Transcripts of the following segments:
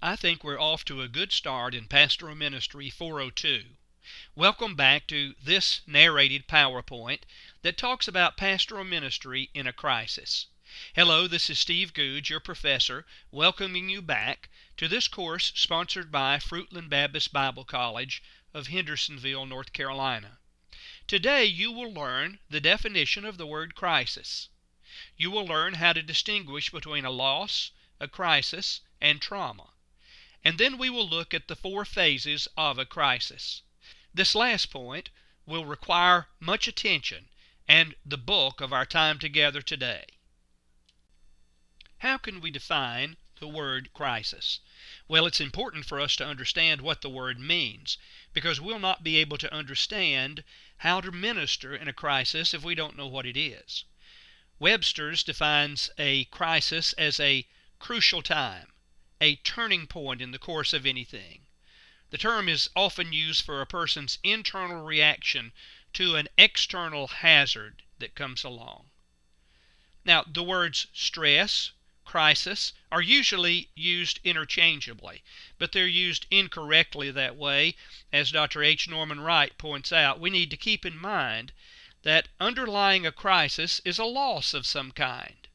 I think we're off to a good start in Pastoral Ministry 402. Welcome back to this narrated PowerPoint that talks about pastoral ministry in a crisis. Hello, this is Steve Gouge, your professor, welcoming you back to this course sponsored by Fruitland Baptist Bible College of Hendersonville, North Carolina. Today you will learn the definition of the word crisis. You will learn how to distinguish between a loss, a crisis, and trauma. And then we will look at the four phases of a crisis. This last point will require much attention and the bulk of our time together today. How can we define the word crisis? Well, it's important for us to understand what the word means, because we'll not be able to understand how to minister in a crisis if we don't know what it is. Webster's defines a crisis as a crucial time, a turning point in the course of anything. The term is often used for a person's internal reaction to an external hazard that comes along. Now, the words stress, crisis are usually used interchangeably, but they're used incorrectly that way. As Dr. H. Norman Wright points out, we need to keep in mind that underlying a crisis is a loss of some kind.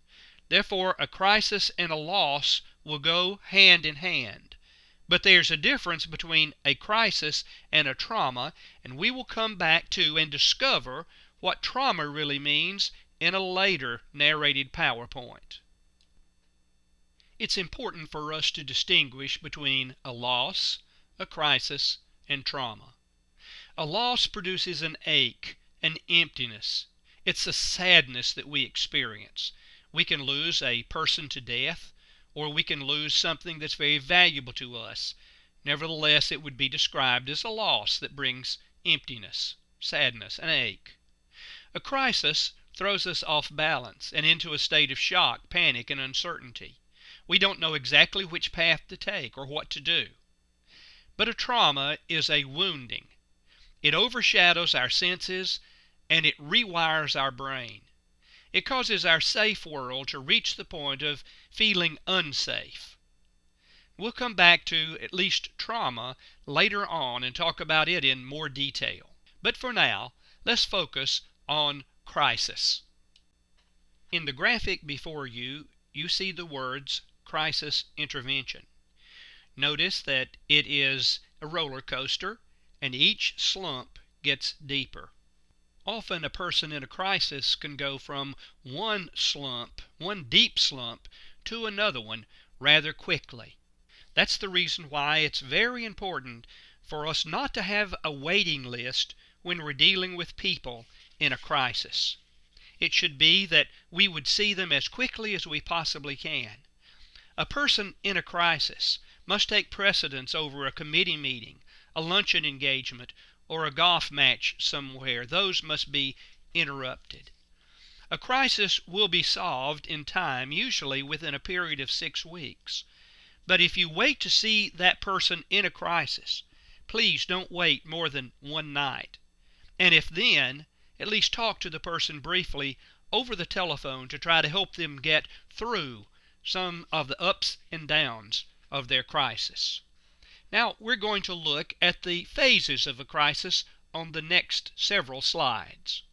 Therefore, a crisis and a loss will go hand in hand. But there's a difference between a crisis and a trauma, and we will come back to and discover what trauma really means in a later narrated PowerPoint. It's important for us to distinguish between a loss, a crisis, and trauma. A loss produces an ache, an emptiness. It's a sadness that we experience. We can lose a person to death, or we can lose something that's very valuable to us. Nevertheless, it would be described as a loss that brings emptiness, sadness, and ache. A crisis throws us off balance and into a state of shock, panic, and uncertainty. We don't know exactly which path to take or what to do. But a trauma is a wounding. It overshadows our senses and it rewires our brain. It causes our safe world to reach the point of feeling unsafe. We'll come back to at least trauma later on and talk about it in more detail. But for now, let's focus on crisis. In the graphic before you, you see the words crisis intervention. Notice that it is a roller coaster and each slump gets deeper. Often a person in a crisis can go from one deep slump, to another one rather quickly. That's the reason why it's very important for us not to have a waiting list when we're dealing with people in a crisis. It should be that we would see them as quickly as we possibly can. A person in a crisis must take precedence over a committee meeting, a luncheon engagement, or a golf match somewhere. Those must be interrupted. A crisis will be solved in time, usually within a period of 6 weeks. But if you wait to see that person in a crisis, please don't wait more than one night. And if then, at least talk to the person briefly over the telephone to try to help them get through some of the ups and downs of their crisis. Now we're going to look at the phases of a crisis on the next several slides.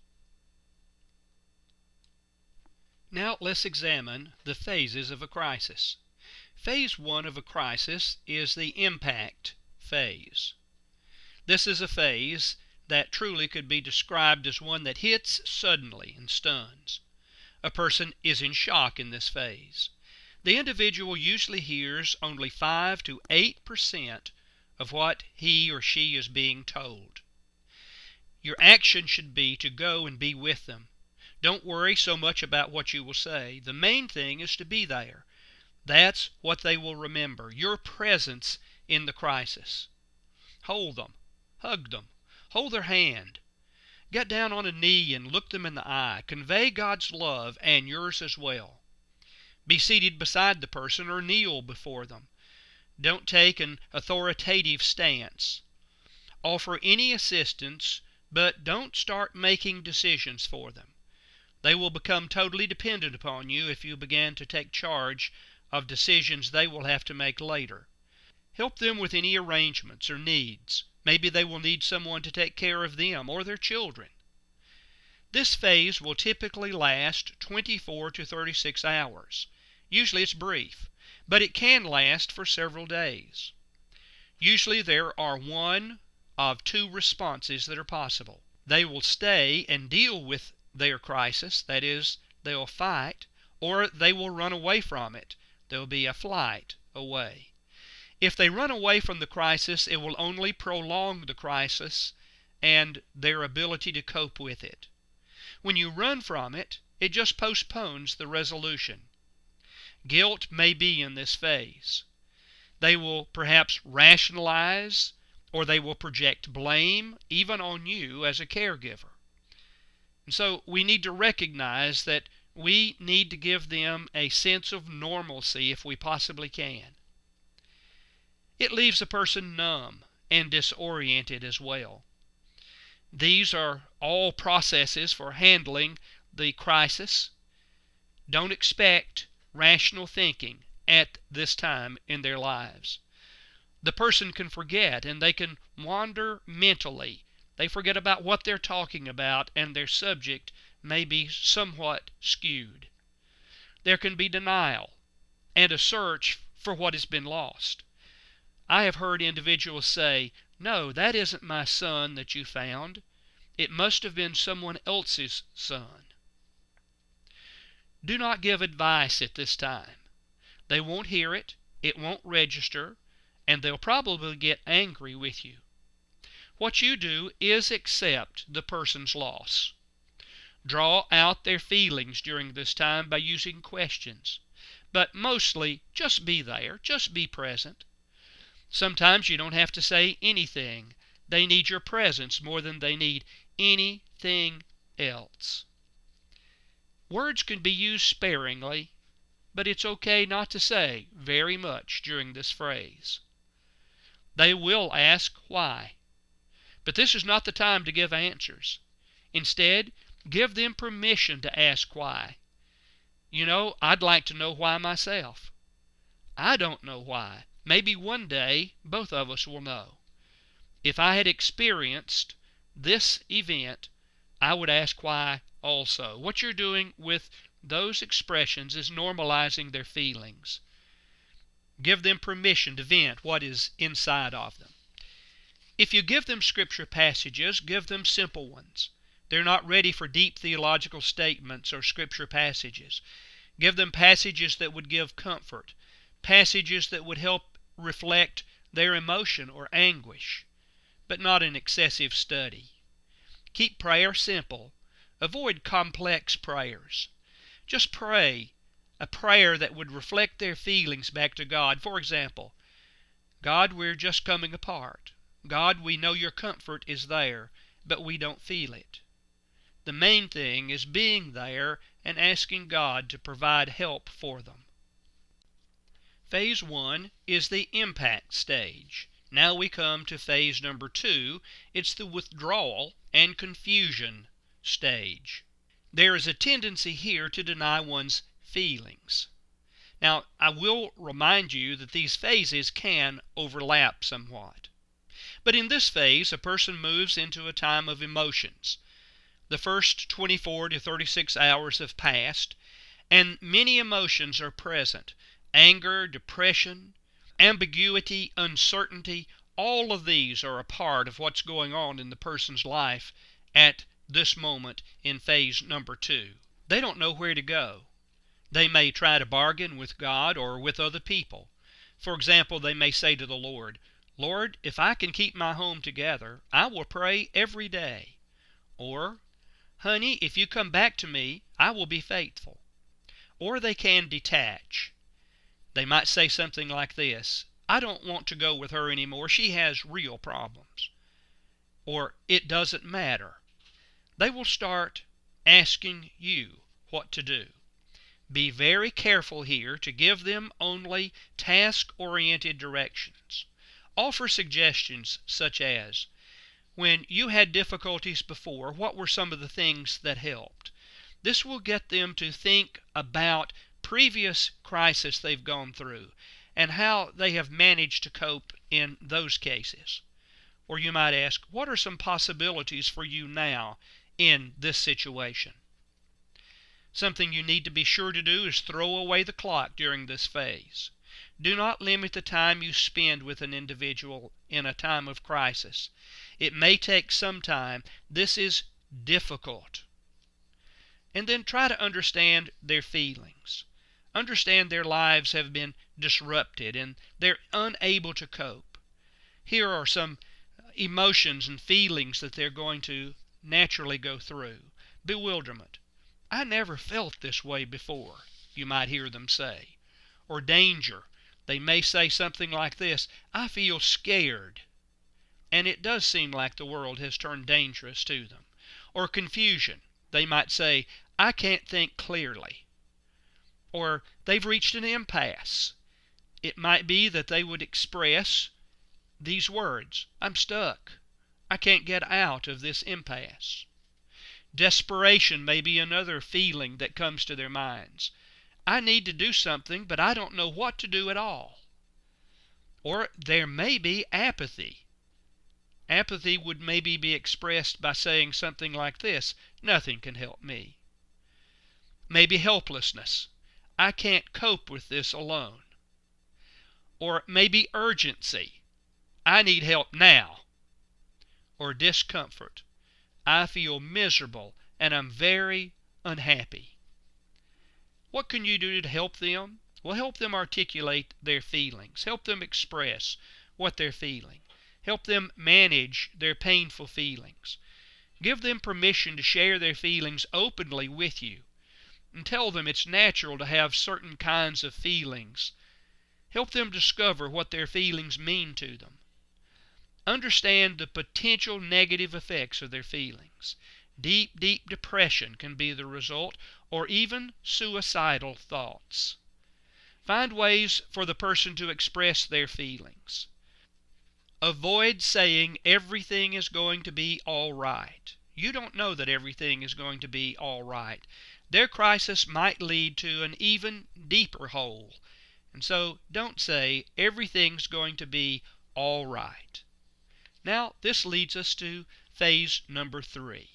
Now let's examine the phases of a crisis. Phase 1 of a crisis is the impact phase. This is a phase that truly could be described as one that hits suddenly and stuns. A person is in shock in this phase. The individual usually hears only 5 to 8% of what he or she is being told. Your action should be to go and be with them. Don't worry so much about what you will say. The main thing is to be there. That's what they will remember, your presence in the crisis. Hold them, hug them, hold their hand. Get down on a knee and look them in the eye. Convey God's love and yours as well. Be seated beside the person or kneel before them. Don't take an authoritative stance. Offer any assistance, but don't start making decisions for them. They will become totally dependent upon you if you begin to take charge of decisions they will have to make later. Help them with any arrangements or needs. Maybe they will need someone to take care of them or their children. This phase will typically last 24 to 36 hours. Usually it's brief, but it can last for several days. Usually there are one of two responses that are possible. They will stay and deal with their crisis, that is, they'll fight, or they will run away from it. There'll be a flight away. If they run away from the crisis, it will only prolong the crisis and their ability to cope with it. When you run from it, it just postpones the resolution. Guilt may be in this phase. They will perhaps rationalize, or they will project blame even on you as a caregiver. And so we need to recognize that we need to give them a sense of normalcy if we possibly can. It leaves a person numb and disoriented as well. These are all processes for handling the crisis. Don't expect rational thinking at this time in their lives. The person can forget and they can wander mentally. They forget about what they're talking about and their subject may be somewhat skewed. There can be denial and a search for what has been lost. I have heard individuals say, "No, that isn't my son that you found. It must have been someone else's son." Do not give advice at this time. They won't hear it, it won't register, and they'll probably get angry with you. What you do is accept the person's loss. Draw out their feelings during this time by using questions. But mostly, just be there, just be present. Sometimes you don't have to say anything. They need your presence more than they need anything else. Words can be used sparingly, but it's okay not to say very much during this phrase. They will ask why, but this is not the time to give answers. Instead, give them permission to ask why. You know, I'd like to know why myself. I don't know why. Maybe one day both of us will know. If I had experienced this event, I would ask why also. What you're doing with those expressions is normalizing their feelings. Give them permission to vent what is inside of them. If you give them scripture passages, give them simple ones. They're not ready for deep theological statements or scripture passages. Give them passages that would give comfort, passages that would help reflect their emotion or anguish, but not an excessive study. Keep prayer simple. Avoid complex prayers. Just pray a prayer that would reflect their feelings back to God. For example, God, we're just coming apart. God, we know your comfort is there, but we don't feel it. The main thing is being there and asking God to provide help for them. Phase 1 is the impact stage. Now we come to phase number 2. It's the withdrawal and confusion stage. There is a tendency here to deny one's feelings. Now, I will remind you that these phases can overlap somewhat. But in this phase, a person moves into a time of emotions. The first 24 to 36 hours have passed, and many emotions are present. Anger, depression, ambiguity, uncertainty, all of these are a part of what's going on in the person's life at this moment in phase number 2. They don't know where to go. They may try to bargain with God or with other people. For example, they may say to the Lord, "Lord, if I can keep my home together, I will pray every day." Or, "Honey, if you come back to me, I will be faithful." Or they can detach. They might say something like this, "I don't want to go with her anymore. She has real problems." Or, "It doesn't matter." They will start asking you what to do. Be very careful here to give them only task-oriented directions. Offer suggestions such as, "When you had difficulties before, what were some of the things that helped?" This will get them to think about previous crises they've gone through and how they have managed to cope in those cases. Or you might ask, what are some possibilities for you now in this situation? Something you need to be sure to do is throw away the clock during this phase. Do not limit the time you spend with an individual in a time of crisis. It may take some time. This is difficult. And then try to understand their feelings. Understand their lives have been disrupted and they're unable to cope. Here are some emotions and feelings that they're going to naturally go through. Bewilderment. I never felt this way before, you might hear them say. Or danger. They may say something like this, I feel scared. And it does seem like the world has turned dangerous to them. Or confusion. They might say, I can't think clearly. Or they've reached an impasse. It might be that they would express these words, I'm stuck. I can't get out of this impasse. Desperation may be another feeling that comes to their minds. I need to do something, but I don't know what to do at all. Or there may be apathy. Apathy would maybe be expressed by saying something like this, nothing can help me. Maybe helplessness. I can't cope with this alone. Or maybe urgency. I need help now. Or discomfort. I feel miserable and I'm very unhappy. What can you do to help them? Well, help them articulate their feelings. Help them express what they're feeling. Help them manage their painful feelings. Give them permission to share their feelings openly with you. And tell them it's natural to have certain kinds of feelings. Help them discover what their feelings mean to them. Understand the potential negative effects of their feelings. Deep, deep depression can be the result, or even suicidal thoughts. Find ways for the person to express their feelings. Avoid saying everything is going to be all right. You don't know that everything is going to be all right. Their crisis might lead to an even deeper hole. And so don't say everything's going to be all right. Now, this leads us to phase number 3.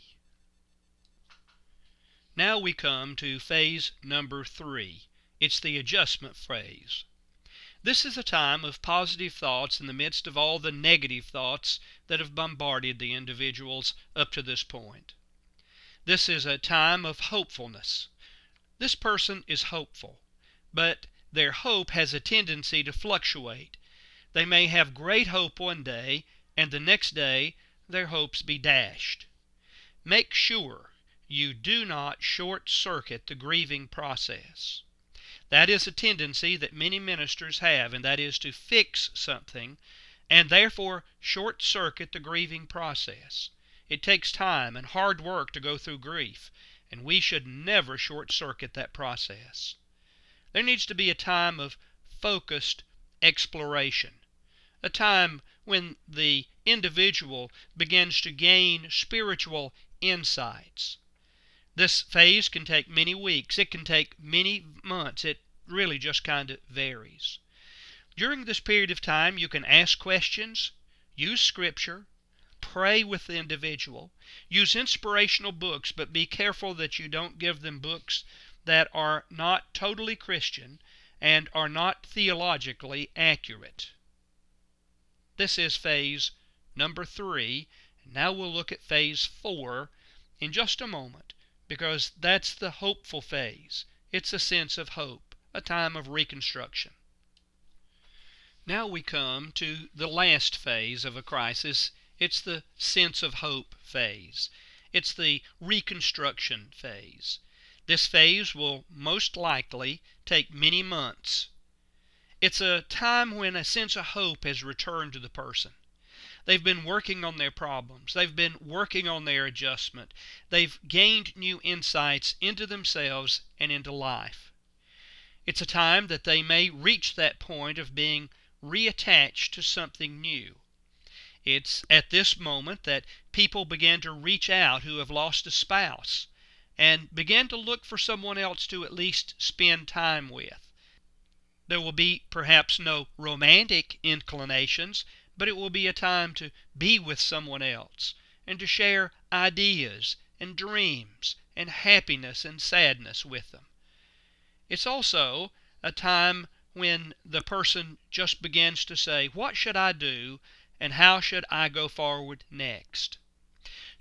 Now we come to phase number 3. It's the adjustment phase. This is a time of positive thoughts in the midst of all the negative thoughts that have bombarded the individuals up to this point. This is a time of hopefulness. This person is hopeful, but their hope has a tendency to fluctuate. They may have great hope one day, and the next day their hopes be dashed. Make sure you do not short-circuit the grieving process. That is a tendency that many ministers have, and that is to fix something and therefore short-circuit the grieving process. It takes time and hard work to go through grief, and we should never short-circuit that process. There needs to be a time of focused exploration, a time when the individual begins to gain spiritual insights. This phase can take many weeks. It can take many months. It really just kind of varies. During this period of time, you can ask questions, use Scripture, pray with the individual, use inspirational books, but be careful that you don't give them books that are not totally Christian and are not theologically accurate. This is phase number 3. Now we'll look at phase 4 in just a moment, because that's the hopeful phase. It's a sense of hope, a time of reconstruction. Now we come to the last phase of a crisis. It's the sense of hope phase. It's the reconstruction phase. This phase will most likely take many months. It's a time when a sense of hope has returned to the person. They've been working on their problems. They've been working on their adjustment. They've gained new insights into themselves and into life. It's a time that they may reach that point of being reattached to something new. It's at this moment that people begin to reach out who have lost a spouse and begin to look for someone else to at least spend time with. There will be perhaps no romantic inclinations, but it will be a time to be with someone else and to share ideas and dreams and happiness and sadness with them. It's also a time when the person just begins to say, what should I do and how should I go forward next?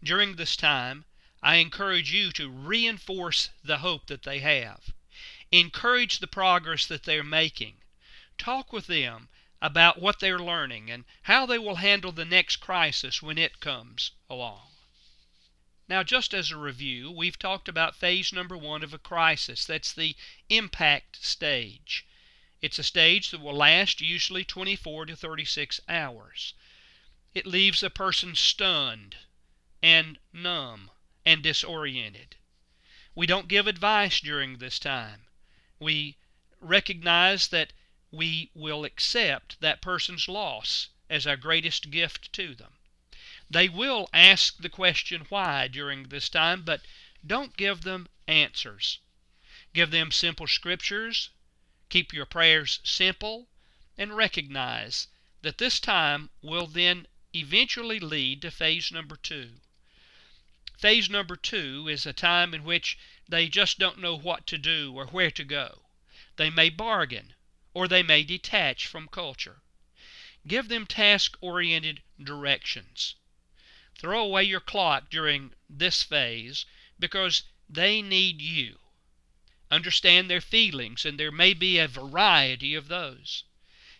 During this time, I encourage you to reinforce the hope that they have. Encourage the progress that they're making. Talk with them about what they're learning and how they will handle the next crisis when it comes along. Now, just as a review, we've talked about phase number 1 of a crisis. That's the impact stage. It's a stage that will last usually 24 to 36 hours. It leaves a person stunned and numb and disoriented. We don't give advice during this time. We recognize that we will accept that person's loss as our greatest gift to them. They will ask the question why during this time, but don't give them answers. Give them simple scriptures, keep your prayers simple, and recognize that this time will then eventually lead to phase number 2. Phase number 2 is a time in which they just don't know what to do or where to go. They may bargain, or they may detach from culture. Give them task-oriented directions. Throw away your clock during this phase because they need you. Understand their feelings, and there may be a variety of those.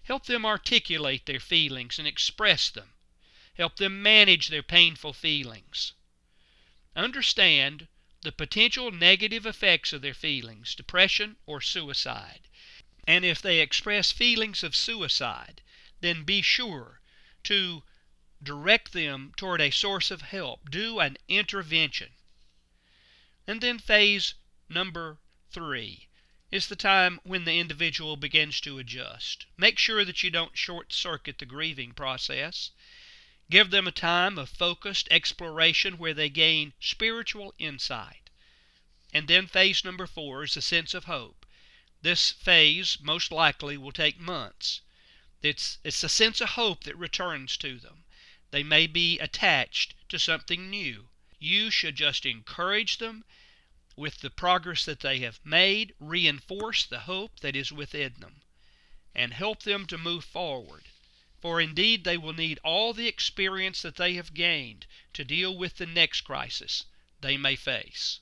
Help them articulate their feelings and express them. Help them manage their painful feelings. Understand the potential negative effects of their feelings, depression or suicide. And if they express feelings of suicide, then be sure to direct them toward a source of help. Do an intervention. And then phase number 3 is the time when the individual begins to adjust. Make sure that you don't short-circuit the grieving process. Give them a time of focused exploration where they gain spiritual insight. And then phase number 4 is a sense of hope. This phase most likely will take months. It's a sense of hope that returns to them. They may be attached to something new. You should just encourage them with the progress that they have made, reinforce the hope that is within them, and help them to move forward. For indeed they will need all the experience that they have gained to deal with the next crisis they may face.